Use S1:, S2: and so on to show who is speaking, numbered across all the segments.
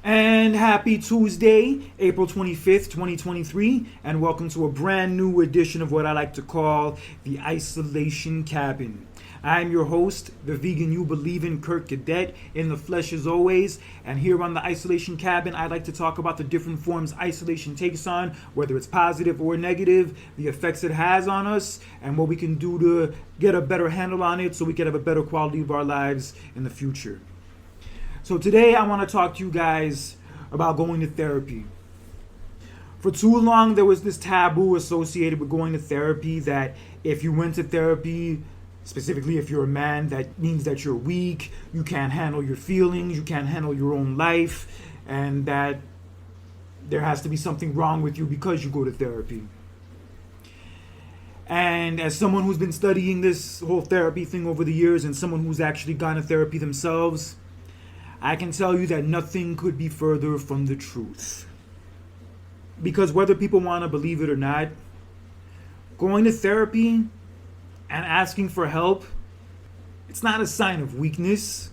S1: And happy Tuesday, April 25th, 2023, and welcome to a brand new edition of what I like to call the Isolation Cabin. I'm your host, the vegan you believe in, Kurt Cadet, in the flesh as always. And here on the Isolation Cabin, I like to talk about the different forms isolation takes on, whether it's positive or negative, the effects it has on us, and what we can do to get a better handle on it so we can have a better quality of our lives in the future. So today I want to talk to you guys about going to therapy. For too long there was this taboo associated with going to therapy that if you went to therapy, specifically if you're a man, that means that you're weak, you can't handle your feelings, you can't handle your own life, and that there has to be something wrong with you because you go to therapy. And as someone who's been studying this whole therapy thing over the years and someone who's actually gone to therapy themselves, I can tell you that nothing could be further from the truth. Because whether people want to believe it or not, going to therapy and asking for help, it's not a sign of weakness.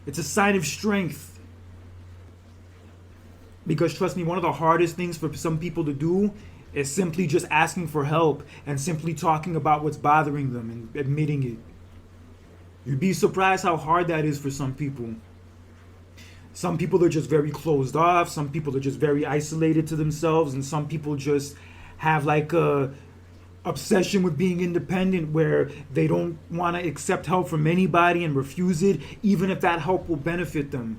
S1: It's a sign of strength. Because trust me, one of the hardest things for some people to do is simply just asking for help and simply talking about what's bothering them and admitting it. You'd be surprised how hard that is for some people. Some people are just very closed off. Some people are just very isolated to themselves. And some people just have like a obsession with being independent where they don't want to accept help from anybody and refuse it, even if that help will benefit them.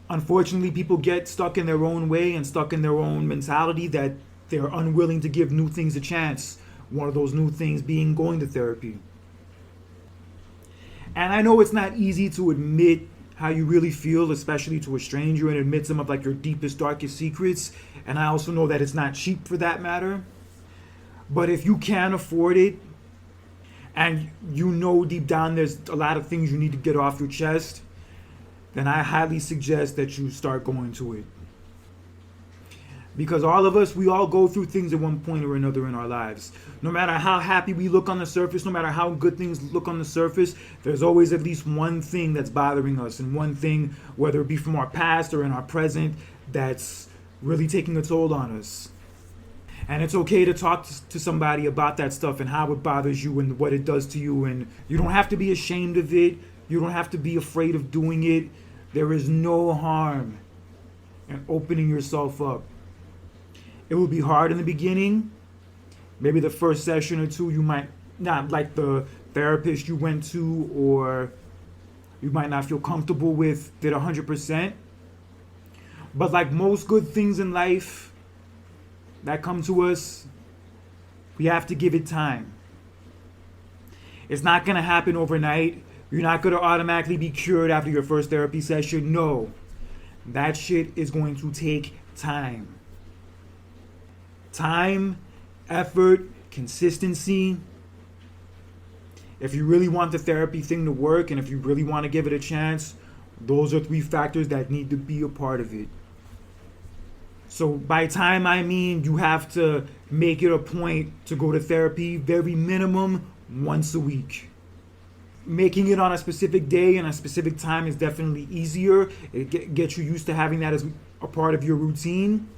S1: Unfortunately, people get stuck in their own way and stuck in their own mentality that they're unwilling to give new things a chance. One of those new things being going to therapy. And I know it's not easy to admit how you really feel, especially to a stranger, and admit some of like your deepest, darkest secrets. And I also know that it's not cheap for that matter. But if you can't afford it, and you know deep down there's a lot of things you need to get off your chest, then I highly suggest that you start going to it. Because all of us, we all go through things at one point or another in our lives. No matter how happy we look on the surface, no matter how good things look on the surface, there's always at least one thing that's bothering us, and one thing, whether it be from our past or in our present, that's really taking a toll on us. And it's okay to talk to somebody about that stuff and how it bothers you and what it does to you. And you don't have to be ashamed of it. You don't have to be afraid of doing it. There is no harm in opening yourself up. It will be hard in the beginning. Maybe the first session or two you might not like the therapist you went to, or you might not feel comfortable with it 100%. But like most good things in life that come to us, we have to give it time. It's not going to happen overnight. You're not going to automatically be cured after your first therapy session. No. That shit is going to take time. Time, effort, consistency. If you really want the therapy thing to work, and if you really want to give it a chance, those are three factors that need to be a part of it. So by time, I mean you have to make it a point to go to therapy very minimum once a week. Making it on a specific day and a specific time is definitely easier. It gets you used to having that as a part of your routine.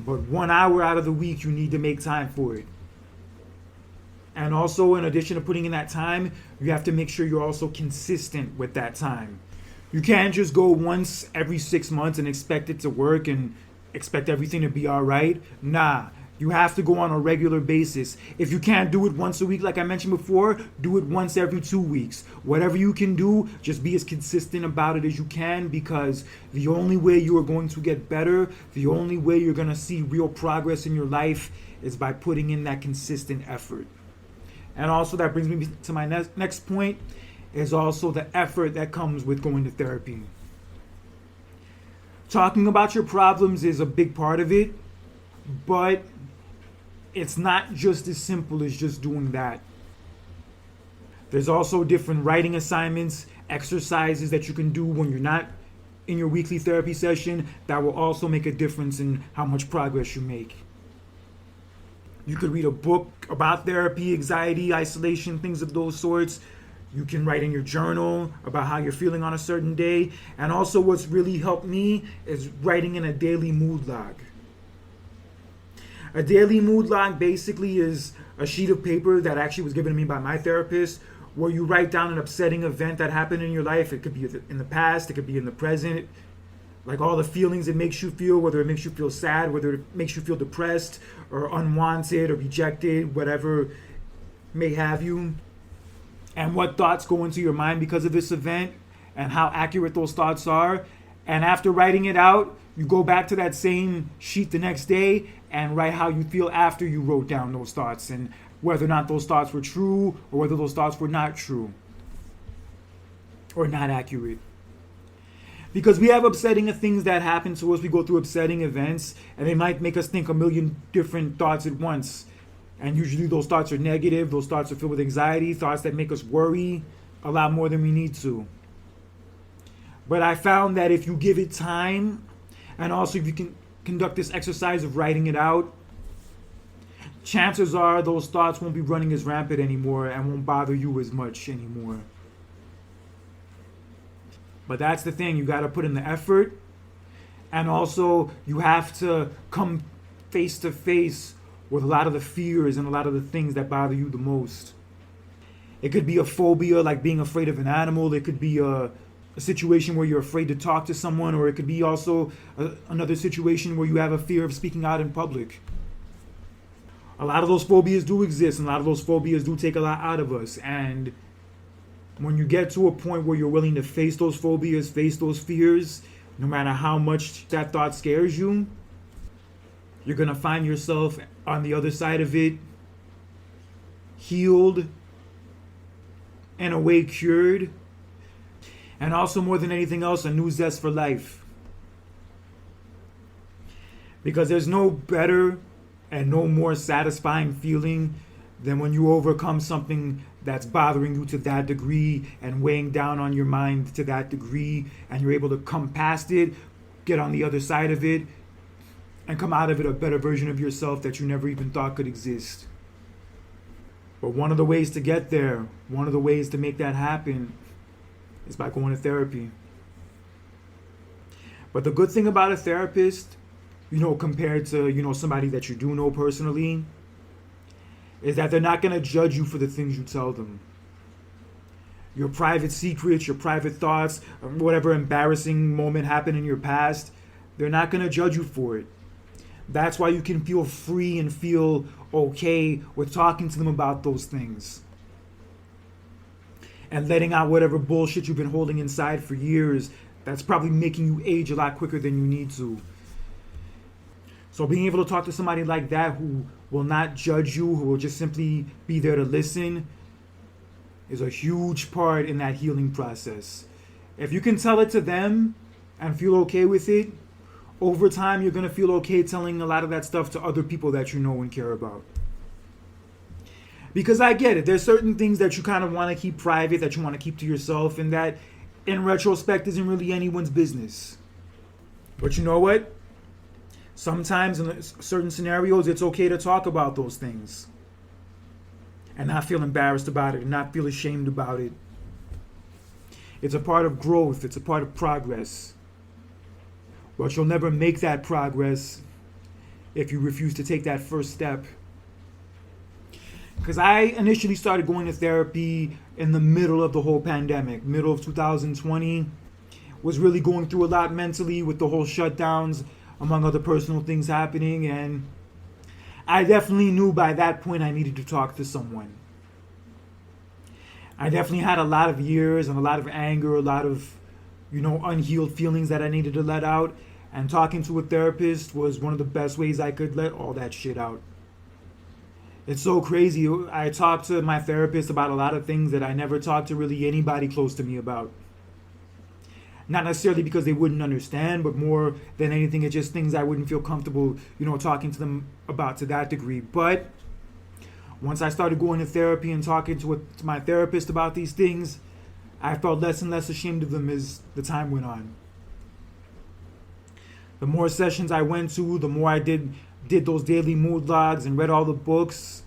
S1: But 1 hour out of the week, you need to make time for it. And also, in addition to putting in that time, you have to make sure you're also consistent with that time. You can't just go once every 6 months and expect it to work and expect everything to be all right. Nah, you have to go on a regular basis. If you can't do it once a week, like I mentioned before, do it once every 2 weeks. Whatever you can do, just be as consistent about it as you can, because the only way you are going to get better, the only way you're going to see real progress in your life is by putting in that consistent effort. And also that brings me to my next point, is also the effort that comes with going to therapy. Talking about your problems is a big part of it, but it's not just as simple as just doing that. There's also different writing assignments, exercises that you can do when you're not in your weekly therapy session that will also make a difference in how much progress you make. You could read a book about therapy, anxiety, isolation, things of those sorts. You can write in your journal about how you're feeling on a certain day. And also, what's really helped me is writing in a daily mood log. A daily mood log basically is a sheet of paper that actually was given to me by my therapist, where you write down an upsetting event that happened in your life. It could be in the past, it could be in the present, like all the feelings it makes you feel, whether it makes you feel sad, whether it makes you feel depressed or unwanted or rejected, whatever may have you, and what thoughts go into your mind because of this event and how accurate those thoughts are. And after writing it out, you go back to that same sheet the next day and write how you feel after you wrote down those thoughts, and whether or not those thoughts were true or whether those thoughts were not true or not accurate. Because we have upsetting things that happen to us. We go through upsetting events and they might make us think a million different thoughts at once. And usually those thoughts are negative. Those thoughts are filled with anxiety, thoughts that make us worry a lot more than we need to. But I found that if you give it time, and also if you can conduct this exercise of writing it out, chances are those thoughts won't be running as rampant anymore and won't bother you as much anymore. But that's the thing, you got to put in the effort, and also you have to come face to face with a lot of the fears and a lot of the things that bother you the most. It could be a phobia, like being afraid of an animal. It could be a situation where you're afraid to talk to someone, or it could be also another situation where you have a fear of speaking out in public. A lot of those phobias do exist, and a lot of those phobias do take a lot out of us. And when you get to a point where you're willing to face those phobias, face those fears, no matter how much that thought scares you, you're going to find yourself on the other side of it, healed, in a way cured, and also more than anything else, a new zest for life. Because there's no better and no more satisfying feeling than when you overcome something that's bothering you to that degree and weighing down on your mind to that degree, and you're able to come past it, get on the other side of it, and come out of it a better version of yourself that you never even thought could exist. But one of the ways to get there, one of the ways to make that happen, is by going to therapy. But the good thing about a therapist, compared to, somebody that you do know personally, is that they're not going to judge you for the things you tell them. Your private secrets, your private thoughts, whatever embarrassing moment happened in your past, they're not going to judge you for it. That's why you can feel free and feel okay with talking to them about those things. And letting out whatever bullshit you've been holding inside for years that's probably making you age a lot quicker than you need to. So being able to talk to somebody like that who will not judge you, who will just simply be there to listen, is a huge part in that healing process. If you can tell it to them and feel okay with it, over time you're going to feel okay telling a lot of that stuff to other people that you know and care about. Because I get it, there's certain things that you kind of want to keep private, that you want to keep to yourself, and that in retrospect isn't really anyone's business. But you know what? Sometimes in certain scenarios, it's okay to talk about those things and not feel embarrassed about it and not feel ashamed about it. It's a part of growth. It's a part of progress. But you'll never make that progress if you refuse to take that first step. Because I initially started going to therapy in the middle of the whole pandemic, middle of 2020. Was really going through a lot mentally with the whole shutdowns, among other personal things happening, and I definitely knew by that point I needed to talk to someone. I definitely had a lot of years and a lot of anger, a lot of, unhealed feelings that I needed to let out, and talking to a therapist was one of the best ways I could let all that shit out. It's so crazy. I talked to my therapist about a lot of things that I never talked to really anybody close to me about. Not necessarily because they wouldn't understand, but more than anything, it's just things I wouldn't feel comfortable, talking to them about to that degree. But once I started going to therapy and talking to my therapist about these things, I felt less and less ashamed of them as the time went on. The more sessions I went to, the more I did those daily mood logs and read all the books,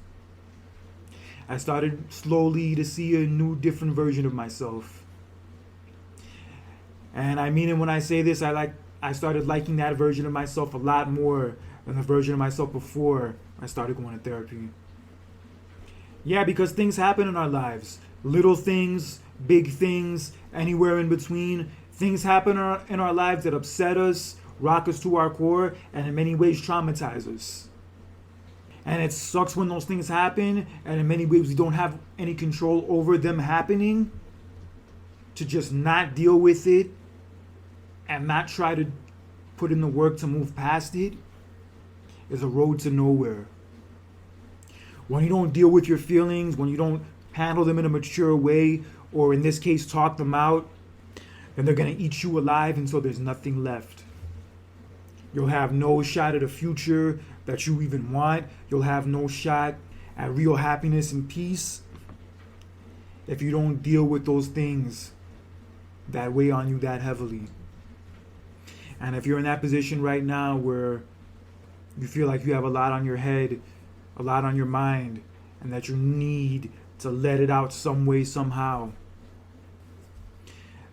S1: I started slowly to see a new, different version of myself. And I mean it when I say this. I started liking that version of myself a lot more than the version of myself before I started going to therapy. Yeah, because things happen in our lives. Little things, big things, anywhere in between. Things happen in our lives that upset us, rock us to our core, and in many ways traumatize us. And it sucks when those things happen, and in many ways we don't have any control over them happening. To just not deal with it and not try to put in the work to move past it is a road to nowhere. When you don't deal with your feelings, when you don't handle them in a mature way, or in this case, talk them out, then they're going to eat you alive until there's nothing left. You'll have no shot at a future that you even want. You'll have no shot at real happiness and peace if you don't deal with those things that weigh on you that heavily. And if you're in that position right now where you feel like you have a lot on your head, a lot on your mind, and that you need to let it out some way, somehow,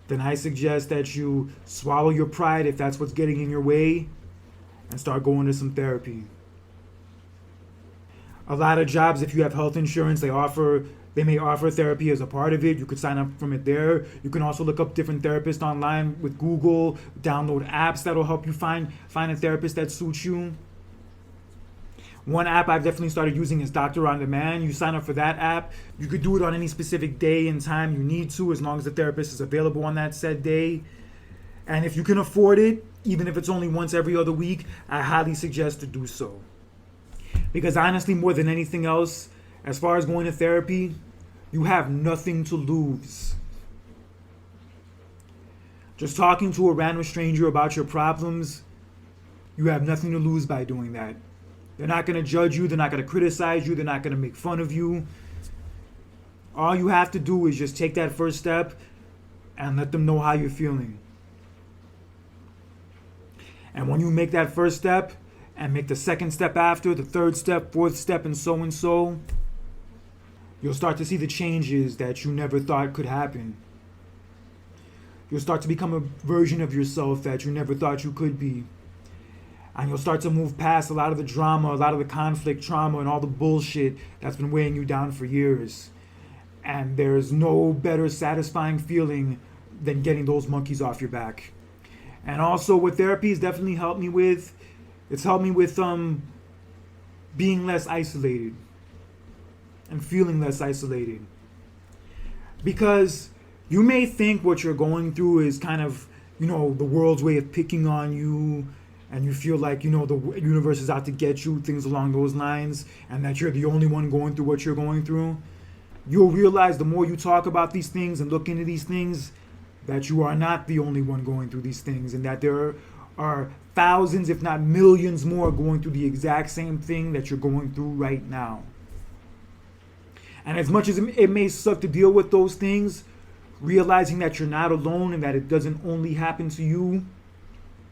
S1: then I suggest that you swallow your pride if that's what's getting in your way and start going to some therapy. A lot of jobs, if you have health insurance, they may offer therapy as a part of it. You could sign up from it there. You can also look up different therapists online with Google, download apps that'll help you find a therapist that suits you. One app I've definitely started using is Doctor on Demand. You sign up for that app. You could do it on any specific day and time you need to, as long as the therapist is available on that said day. And if you can afford it, even if it's only once every other week, I highly suggest to do so. Because honestly, more than anything else, as far as going to therapy, you have nothing to lose. Just talking to a random stranger about your problems, you have nothing to lose by doing that. They're not going to judge you. They're not going to criticize you. They're not going to make fun of you. All you have to do is just take that first step and let them know how you're feeling. And when you make that first step and make the second step after, the third step, fourth step, and so, you'll start to see the changes that you never thought could happen. You'll start to become a version of yourself that you never thought you could be. And you'll start to move past a lot of the drama, a lot of the conflict, trauma, and all the bullshit that's been weighing you down for years. And there's no better satisfying feeling than getting those monkeys off your back. And also what therapy has definitely helped me with, it's helped me with being less isolated and feeling less isolated. Because you may think what you're going through is kind of, the world's way of picking on you, and you feel like, the universe is out to get you, things along those lines, and that you're the only one going through what you're going through. You'll realize the more you talk about these things and look into these things, that you are not the only one going through these things, and that there are thousands, if not millions more going through the exact same thing that you're going through right now. And as much as it may suck to deal with those things, realizing that you're not alone and that it doesn't only happen to you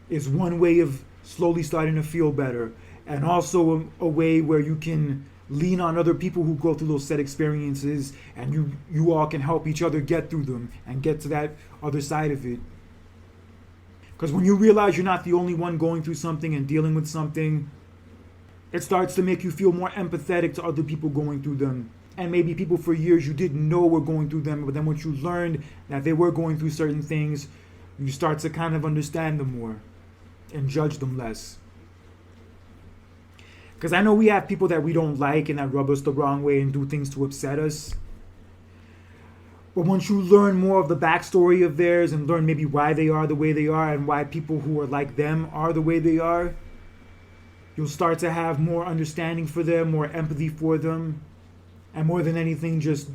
S1: is one way of slowly starting to feel better. And also a way where you can lean on other people who go through those set experiences, and you all can help each other get through them and get to that other side of it. Because when you realize you're not the only one going through something and dealing with something, it starts to make you feel more empathetic to other people going through them. And maybe people for years you didn't know were going through them, but then once you learned that they were going through certain things, you start to kind of understand them more and judge them less. Because I know we have people that we don't like and that rub us the wrong way and do things to upset us. But once you learn more of the backstory of theirs and learn maybe why they are the way they are and why people who are like them are the way they are, you'll start to have more understanding for them, more empathy for them, and more than anything, just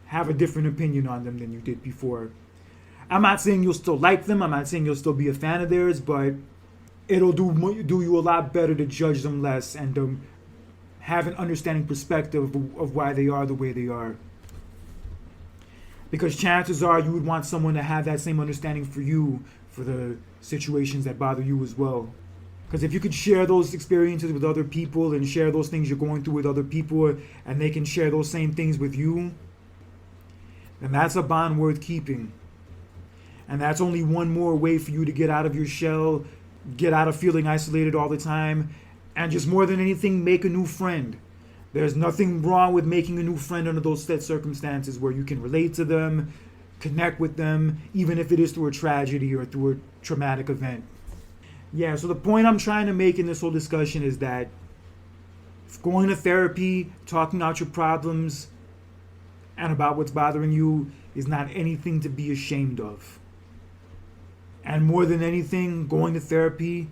S1: have a different opinion on them than you did before. I'm not saying you'll still like them. I'm not saying you'll still be a fan of theirs, but it'll do you a lot better to judge them less and to have an understanding perspective of why they are the way they are. Because chances are you would want someone to have that same understanding for you, for the situations that bother you as well. Because if you could share those experiences with other people and share those things you're going through with other people, and they can share those same things with you, then that's a bond worth keeping. And that's only one more way for you to get out of your shell, get out of feeling isolated all the time, and just more than anything, make a new friend. There's nothing wrong with making a new friend under those set circumstances where you can relate to them, connect with them, even if it is through a tragedy or through a traumatic event. Yeah, so the point I'm trying to make in this whole discussion is that going to therapy, talking out your problems, and about what's bothering you is not anything to be ashamed of. And more than anything, going to therapy,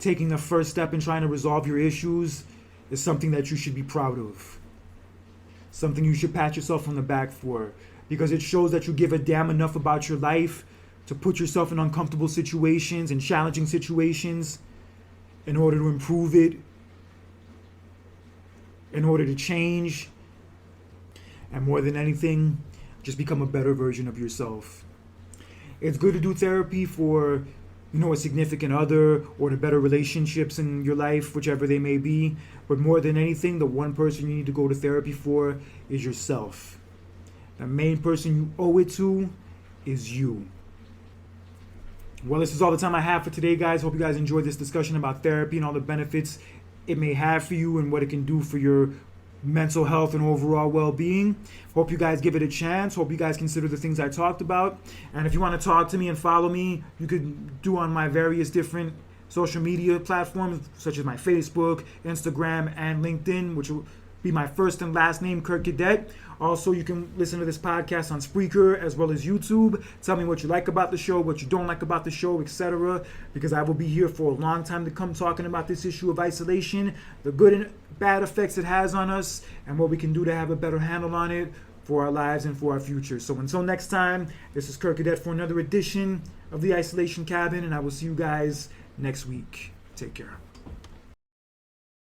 S1: taking the first step in trying to resolve your issues is something that you should be proud of. Something you should pat yourself on the back for, because it shows that you give a damn enough about your life to put yourself in uncomfortable situations and challenging situations in order to improve it, in order to change, and more than anything, just become a better version of yourself. It's good to do therapy for, a significant other or to better relationships in your life, whichever they may be. But more than anything, the one person you need to go to therapy for is yourself. The main person you owe it to is you. Well, this is all the time I have for today, guys. Hope you guys enjoyed this discussion about therapy and all the benefits it may have for you and what it can do for your mental health and overall well-being. Hope you guys give it a chance. Hope you guys consider the things I talked about. And if you want to talk to me and follow me, you could do on my various different social media platforms, such as my Facebook, Instagram, and LinkedIn, which will be my first and last name, Kurt Cadet. Also, you can listen to this podcast on Spreaker as well as YouTube. Tell me what you like about the show, what you don't like about the show, etc. Because I will be here for a long time to come talking about this issue of isolation, the good and bad effects it has on us, and what we can do to have a better handle on it for our lives and for our future. So until next time, this is Kurt Cadet for another edition of the Isolation Cabin, and I will see you guys next week. Take care.